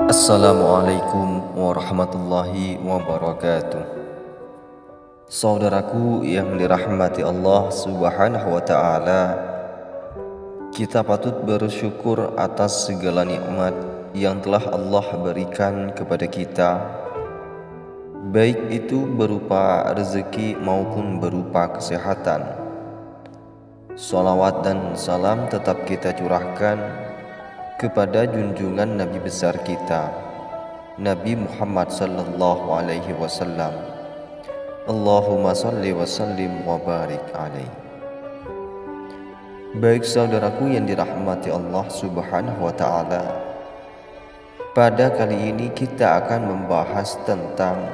Assalamualaikum warahmatullahi wabarakatuh. Saudaraku yang dirahmati Allah Subhanahu wa Ta'ala, kita patut bersyukur atas segala nikmat yang telah Allah berikan kepada kita, baik itu berupa rezeki maupun berupa kesehatan. Salawat dan salam tetap kita curahkan kepada junjungan Nabi besar kita, Nabi Muhammad sallallahu alaihi wasallam. Allahumma salli wa sallim wa barik alaihi. Baik saudaraku yang dirahmati Allah Subhanahu wa Ta'ala, pada kali ini kita akan membahas tentang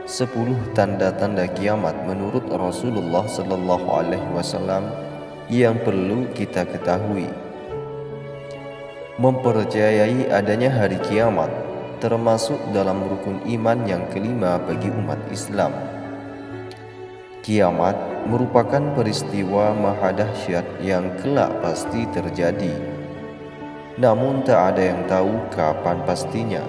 10 tanda-tanda kiamat menurut Rasulullah sallallahu alaihi wasallam yang perlu kita ketahui. Mempercayai adanya hari kiamat termasuk dalam rukun iman yang kelima bagi umat Islam. Kiamat merupakan peristiwa maha dahsyat yang kelak pasti terjadi. Namun tak ada yang tahu kapan pastinya.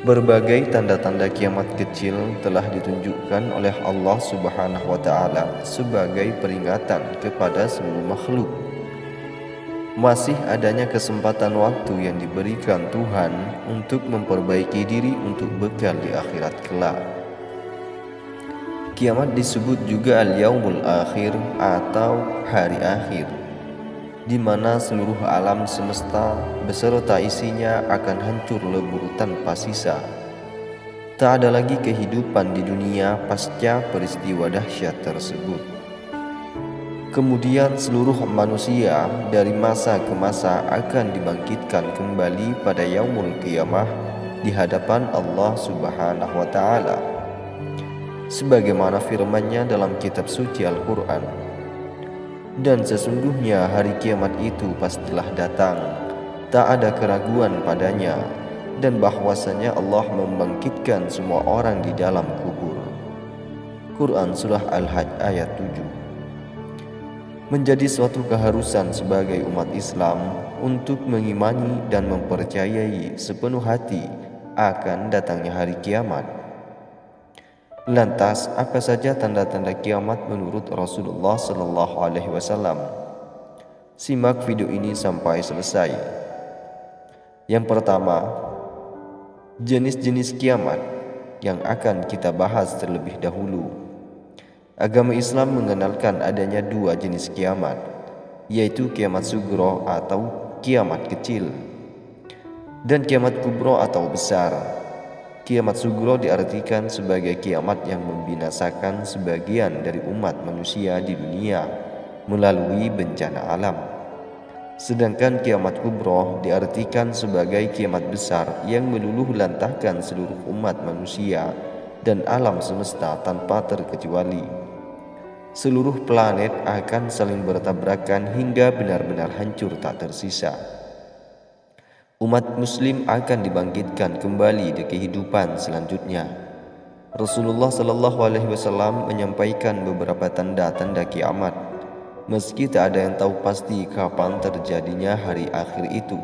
Berbagai tanda-tanda kiamat kecil telah ditunjukkan oleh Allah Subhanahu wa Ta'ala sebagai peringatan kepada seluruh makhluk. Masih adanya kesempatan waktu yang diberikan Tuhan untuk memperbaiki diri untuk bekal di akhirat kelak. Kiamat disebut juga al-yaumul akhir atau hari akhir, di mana seluruh alam semesta beserta isinya akan hancur lebur tanpa sisa. Tak ada lagi kehidupan di dunia pasca peristiwa dahsyat tersebut. Kemudian seluruh manusia dari masa ke masa akan dibangkitkan kembali pada yaumul qiyamah di hadapan Allah Subhanahu wa Ta'ala. Sebagaimana firman-Nya dalam kitab suci Al-Quran, dan sesungguhnya hari kiamat itu pastilah datang, tak ada keraguan padanya, dan bahwasanya Allah membangkitkan semua orang di dalam kubur. Quran Surah Al-Hajj ayat 7. Menjadi suatu keharusan sebagai umat Islam untuk mengimani dan mempercayai sepenuh hati akan datangnya hari kiamat. Lantas, apa saja tanda-tanda kiamat menurut Rasulullah sallallahu alaihi wasallam? Simak video ini sampai selesai. Yang pertama, jenis-jenis kiamat yang akan kita bahas terlebih dahulu. Agama Islam mengenalkan adanya 2 jenis kiamat, yaitu kiamat sugro atau kiamat kecil, dan kiamat kubro atau besar. Kiamat sugro diartikan sebagai kiamat yang membinasakan sebagian dari umat manusia di dunia melalui bencana alam. Sedangkan kiamat kubro diartikan sebagai kiamat besar yang meluluh lantahkan seluruh umat manusia dan alam semesta tanpa terkecuali. Seluruh planet akan saling bertabrakan hingga benar-benar hancur tak tersisa. Umat muslim akan dibangkitkan kembali di kehidupan selanjutnya. Rasulullah sallallahu alaihi wasallam menyampaikan beberapa tanda-tanda kiamat, meski tak ada yang tahu pasti kapan terjadinya hari akhir itu.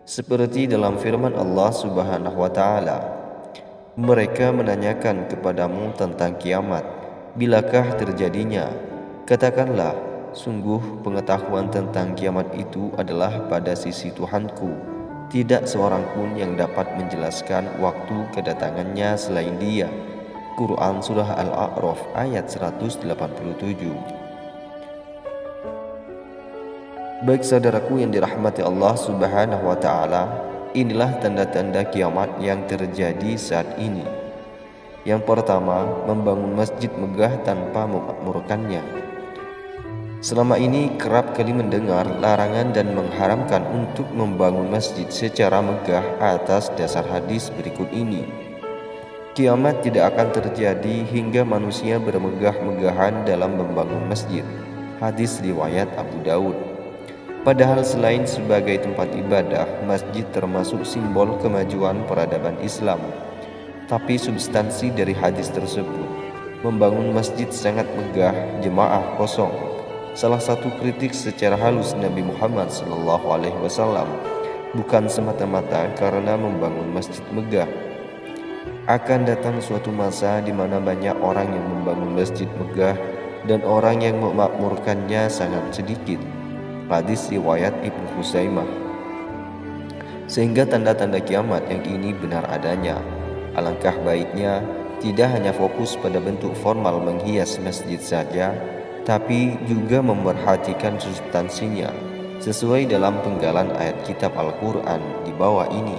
Seperti dalam firman Allah Subhanahu wa Ta'ala, mereka menanyakan kepadamu tentang kiamat, bilakah terjadinya? Katakanlah, sungguh pengetahuan tentang kiamat itu adalah pada sisi Tuhanku. Tidak seorang pun yang dapat menjelaskan waktu kedatangannya selain Dia. Quran Surah Al-A'raf ayat 187. Baik saudaraku yang dirahmati Allah Subhanahu wa Ta'ala, inilah tanda-tanda kiamat yang terjadi saat ini. Yang pertama, membangun masjid megah tanpa memakmurkannya. Selama ini kerap kali mendengar larangan dan mengharamkan untuk membangun masjid secara megah atas dasar hadis berikut ini. Kiamat tidak akan terjadi hingga manusia bermegah-megahan dalam membangun masjid. Hadis riwayat Abu Daud. Padahal selain sebagai tempat ibadah, masjid termasuk simbol kemajuan peradaban Islam. Tapi substansi dari hadis tersebut, membangun masjid sangat megah, jemaah kosong. Salah satu kritik secara halus Nabi Muhammad SAW bukan semata-mata karena membangun masjid megah. Akan datang suatu masa di mana banyak orang yang membangun masjid megah dan orang yang memakmurkannya sangat sedikit. Hadis riwayat Ibnu Khuzaimah. Sehingga tanda-tanda kiamat yang ini benar adanya. Alangkah baiknya tidak hanya fokus pada bentuk formal menghias masjid saja, tapi juga memerhatikan substansinya sesuai dalam penggalan ayat kitab Al-Quran di bawah ini.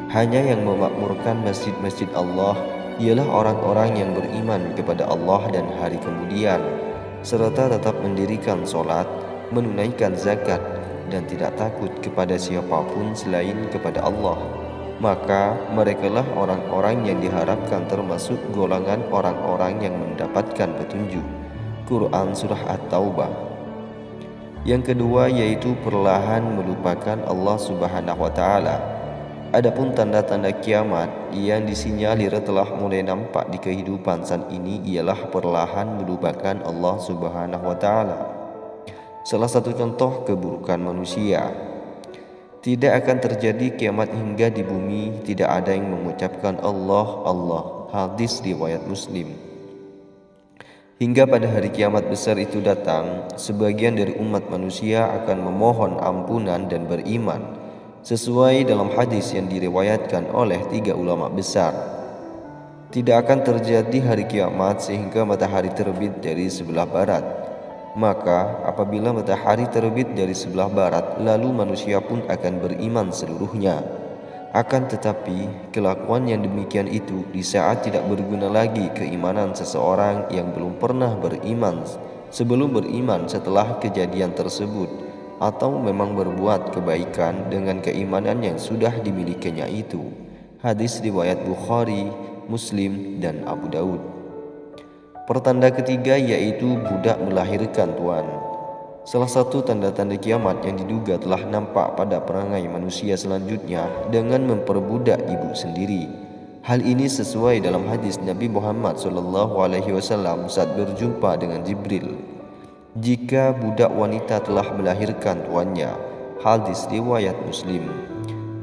Hanya yang memakmurkan masjid-masjid Allah ialah orang-orang yang beriman kepada Allah dan hari kemudian, serta tetap mendirikan sholat, menunaikan zakat, dan tidak takut kepada siapapun selain kepada Allah. Maka merekalah orang-orang yang diharapkan termasuk golongan orang-orang yang mendapatkan petunjuk. Quran Surah At-Taubah. Yang kedua yaitu perlahan melupakan Allah Subhanahu wa Ta'ala. Adapun tanda-tanda kiamat yang disinyalir telah mulai nampak di kehidupan saat ini ialah perlahan melupakan Allah Subhanahu wa Ta'ala. Salah satu contoh keburukan manusia. Tidak akan terjadi kiamat hingga di bumi tidak ada yang mengucapkan Allah, Allah. Hadis riwayat Muslim. Hingga pada hari kiamat besar itu datang, sebagian dari umat manusia akan memohon ampunan dan beriman, sesuai dalam hadis yang diriwayatkan oleh 3 ulama besar. Tidak akan terjadi hari kiamat sehingga matahari terbit dari sebelah barat. Maka apabila matahari terbit dari sebelah barat, lalu manusia pun akan beriman seluruhnya. Akan tetapi kelakuan yang demikian itu di saat tidak berguna lagi keimanan seseorang yang belum pernah beriman sebelum beriman setelah kejadian tersebut, atau memang berbuat kebaikan dengan keimanan yang sudah dimilikinya itu. Hadis riwayat Bukhari, Muslim, dan Abu Daud. Pertanda ketiga yaitu budak melahirkan tuan. Salah satu tanda-tanda kiamat yang diduga telah nampak pada perangai manusia selanjutnya dengan memperbudak ibu sendiri. Hal ini sesuai dalam hadis Nabi Muhammad SAW saat berjumpa dengan Jibril. Jika budak wanita telah melahirkan tuannya. Hadis riwayat Muslim.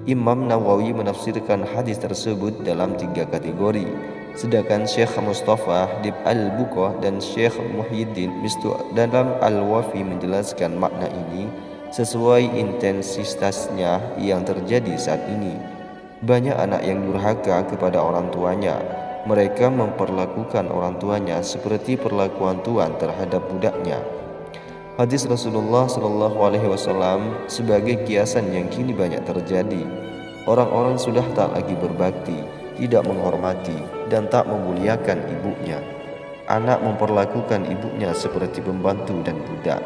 Imam Nawawi menafsirkan hadis tersebut dalam 3 kategori, sedangkan Syekh Mustafa Dib Al-Buqah dan Syekh Muhyiddin Mistu dalam Al-Wafi menjelaskan makna ini sesuai intensitasnya yang terjadi saat ini. Banyak anak yang durhaka kepada orang tuanya. Mereka memperlakukan orang tuanya seperti perlakuan tuan terhadap budaknya. Hadis Rasulullah SAW sebagai kiasan yang kini banyak terjadi. Orang-orang sudah tak lagi berbakti, tidak menghormati, dan tak memuliakan ibunya. Anak memperlakukan ibunya seperti pembantu dan budak.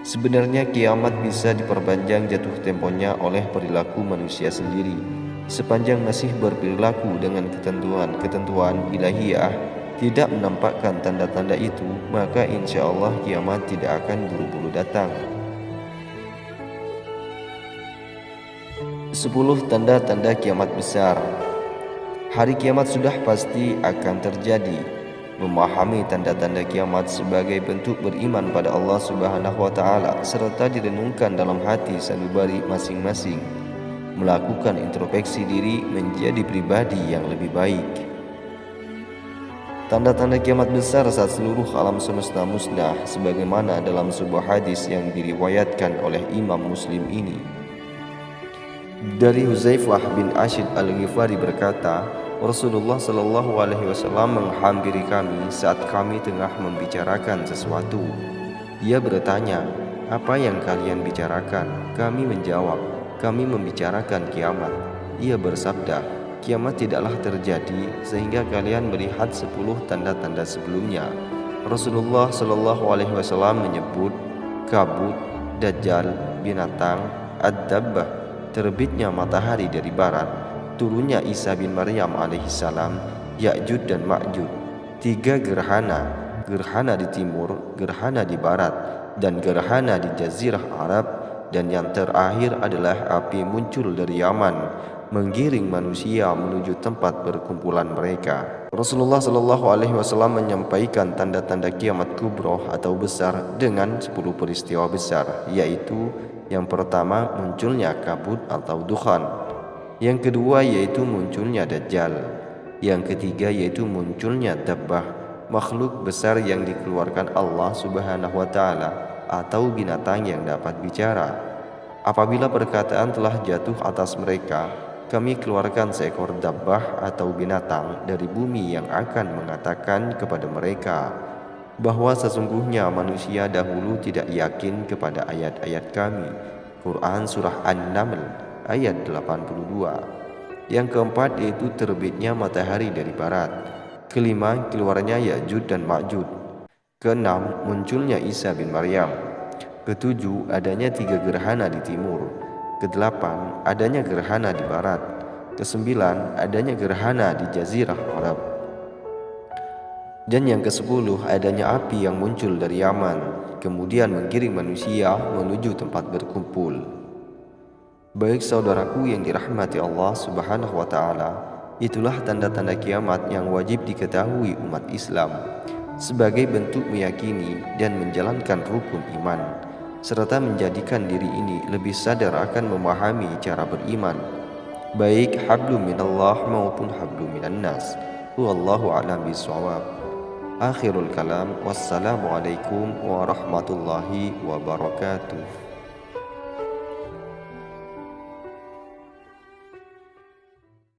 Sebenarnya kiamat bisa diperpanjang jatuh temponya oleh perilaku manusia sendiri. Sepanjang masih berperilaku dengan ketentuan ilahiyah, tidak menampakkan tanda-tanda itu, maka insya Allah kiamat tidak akan buru-buru datang. 10 tanda-tanda kiamat besar. Hari kiamat sudah pasti akan terjadi. Memahami tanda-tanda kiamat sebagai bentuk beriman pada Allah Subhanahu wa Ta'ala serta direnungkan dalam hati sanubari masing-masing. Melakukan introspeksi diri menjadi pribadi yang lebih baik. Tanda-tanda kiamat besar saat seluruh alam semesta musnah sebagaimana dalam sebuah hadis yang diriwayatkan oleh Imam Muslim ini. Dari Huzaifah bin Ashid Al-Ghifari berkata, Rasulullah SAW menghampiri kami saat kami tengah membicarakan sesuatu. Ia bertanya, "Apa yang kalian bicarakan?" Kami menjawab, "Kami membicarakan kiamat." Ia bersabda, "Kiamat tidaklah terjadi sehingga kalian melihat 10 tanda-tanda sebelumnya." Rasulullah SAW menyebut kabut, dajjal, binatang, ad-dabbah, terbitnya matahari dari barat, turunnya Isa bin Maryam alaihissalam, Ya'jud dan Ma'jud, 3 gerhana, gerhana di timur, gerhana di barat, dan gerhana di Jazirah Arab, dan yang terakhir adalah api muncul dari Yaman, menggiring manusia menuju tempat berkumpulan mereka. Rasulullah SAW menyampaikan tanda-tanda kiamat kubroh atau besar dengan 10 peristiwa besar, yaitu Yang pertama, munculnya kabut atau dukhan. Yang kedua yaitu munculnya Dajjal. Yang ketiga yaitu munculnya dabbah, makhluk besar yang dikeluarkan Allah Subhanahu wa taala, atau binatang yang dapat bicara. Apabila perkataan telah jatuh atas mereka, kami keluarkan seekor dabbah atau binatang dari bumi yang akan mengatakan kepada mereka bahwa sesungguhnya manusia dahulu tidak yakin kepada ayat-ayat kami. Quran Surah An-Naml ayat 82. Yang keempat yaitu terbitnya matahari dari barat. Kelima, keluarnya Ya'juj dan Ma'juj. Keenam, munculnya Isa bin Maryam. Ketujuh, adanya 3 gerhana di timur. Kedelapan, adanya gerhana di barat. Kesembilan, adanya gerhana di Jazirah Arab. Dan yang ke-10, adanya api yang muncul dari Yaman, kemudian menggiring manusia menuju tempat berkumpul. Baik saudaraku yang dirahmati Allah Subhanahu wa taala, itulah tanda-tanda kiamat yang wajib diketahui umat Islam sebagai bentuk meyakini dan menjalankan rukun iman, serta menjadikan diri ini lebih sadar akan memahami cara beriman, baik hablum minallah maupun hablum minan nas. Wallahu a'lam bishawab. Akhirul kalam, wassalamualaikum warahmatullahi wabarakatuh.